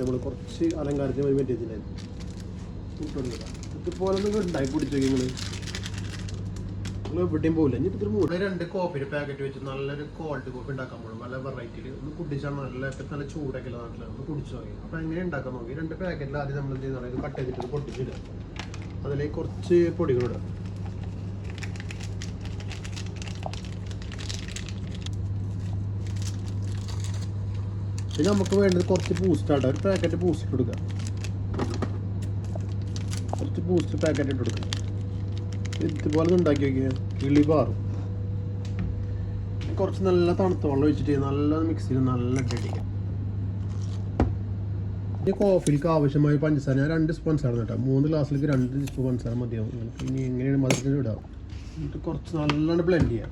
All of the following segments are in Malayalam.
നമ്മൾ കുറച്ച് അലങ്കാരത്തിന് വേണ്ടി പറ്റിയിട്ടുണ്ടായിരുന്നു. ഇതുപോലെ നിങ്ങൾ ഉണ്ടാക്കി കുടിച്ചോ നിങ്ങൾ എവിടെയും പോകില്ല. ഇനി ഇത്ര 2 കോഫിയുടെ പാക്കറ്റ് വെച്ച് നല്ലൊരു കോൾഡ് കോഫി ഉണ്ടാക്കാൻ പോകും. നല്ല വെറൈറ്റിയിൽ ഒന്ന് കുടിച്ചാൽ നല്ല ചൂടൊക്കെ ഉള്ള നാട്ടിലാണ് ഒന്ന് കുടിച്ചു നോക്കി. അപ്പോൾ എങ്ങനെ ഉണ്ടാക്കാൻ നോക്കി 2 പാക്കറ്റിൽ ആദ്യം നമ്മൾ എന്ത് ചെയ്യുന്നത് ഇത് കട്ട് ചെയ്തിട്ട് പൊട്ടിച്ചിടുക. അതിലേക്ക് കുറച്ച് പൊടികളിടുക. പിന്നെ നമുക്ക് വേണ്ടത് കുറച്ച് ബൂസ്റ്റാണ്. ഒരു പാക്കറ്റ് ബൂസ്റ്റ് ഇട്ട് കൊടുക്കുക. കുറച്ച് ബൂസ്റ്റ് പാക്കറ്റ് ഇട്ട് കൊടുക്കുക. ഇതുപോലെ ഉണ്ടാക്കി വയ്ക്കുക. കിളി പാറും. കുറച്ച് നല്ല തണുത്ത വെള്ളം ഒഴിച്ചിട്ട് നല്ല മിക്സ് ചെയ്ത് നല്ല ഇട്ടിരിക്കുക. ഇനി കോഫിക്ക് ആവശ്യമായ പഞ്ചസാര ഞാൻ 2 സ്പൂൺ ആണ് കേട്ടോ. 3 ഗ്ലാസ്സിലേക്ക് 2 സ്പൂൺ പഞ്ചസാര മതിയാവും. ഇനി എങ്ങനെയാണ് മധുരത്തിന് ഇടാം. എന്നിട്ട് കുറച്ച് നല്ലോണം ബ്ലെൻഡ് ചെയ്യാം.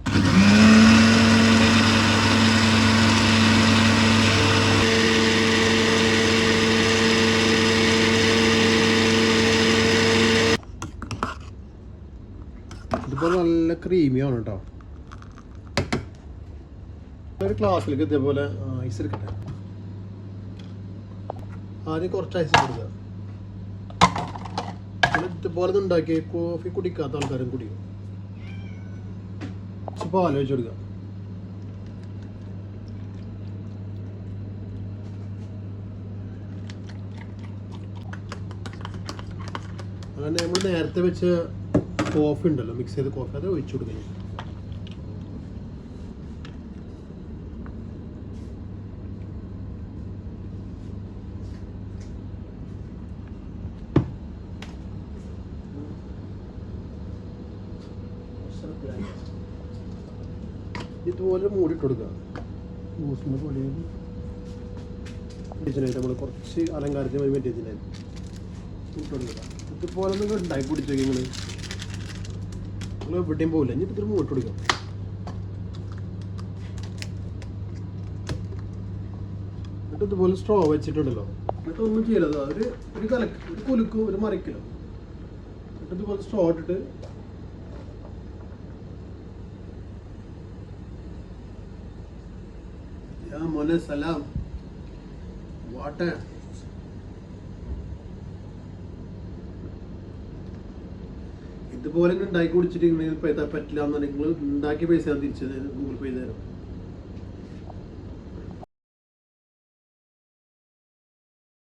ഇതുപോലെ നല്ല ക്രീമിയാണ് കേട്ടോ. ഒരു ഗ്ലാസ്സിലേക്ക് ഇതേപോലെ ഐസ് എടുക്കട്ടെ. ആദ്യം കുറച്ച് ഐസ് കൊടുക്കുക. ഇതുപോലെ ഉണ്ടാക്കി കോഫി കുടിക്കാത്ത ആൾക്കാരും കുടിക്കും. കുറച്ച് പാൽ ഒഴിച്ച് കൊടുക്കുക. അങ്ങനെ നമ്മൾ നേരത്തെ വെച്ച് കോഫി ഉണ്ടല്ലോ, മിക്സ് ചെയ്ത് കോഫി അത് ഒഴിച്ചു കൊടുക്കുക. ഇതുപോലെ മൂടിയിട്ട് കൊടുക്കുക. ബൂസ്റ്റിൻ്റെ പൊടി നമ്മൾ കുറച്ച് അലങ്കാരത്തിന് വേണ്ടി പറ്റിയിട്ടുണ്ടായിരുന്നു. ഇട്ട് കൊടുക്കുക. ഇതുപോലെ നിങ്ങൾ ഉണ്ടാക്കി കുടിച്ചോ നിങ്ങൾ എവിടെയും പോകില്ല. ഇനി ഇത്ര മൂട്ട് കൊടുക്കാം. എന്നിട്ട് ഇതുപോലെ സ്ട്രോ വെച്ചിട്ടുണ്ടല്ലോ. എന്നിട്ട് ഒന്നും ചെയ്യലത് ഒരു കുലുക്കും ഒരു മറിക്കലോ. എന്നിട്ട് ഇതുപോലെ സ്ട്രോ ഇട്ടിട്ട് മോനെ സലാം വാട്ടർ. ഇതുപോലെ ഉണ്ടാക്കി കുടിച്ചിട്ട് പറ്റില്ല എന്ന് നിങ്ങൾ ഉണ്ടാക്കിയ പൈസ ഞാൻ തിരിച്ചു ഗൂഗിൾ പേ തരാം.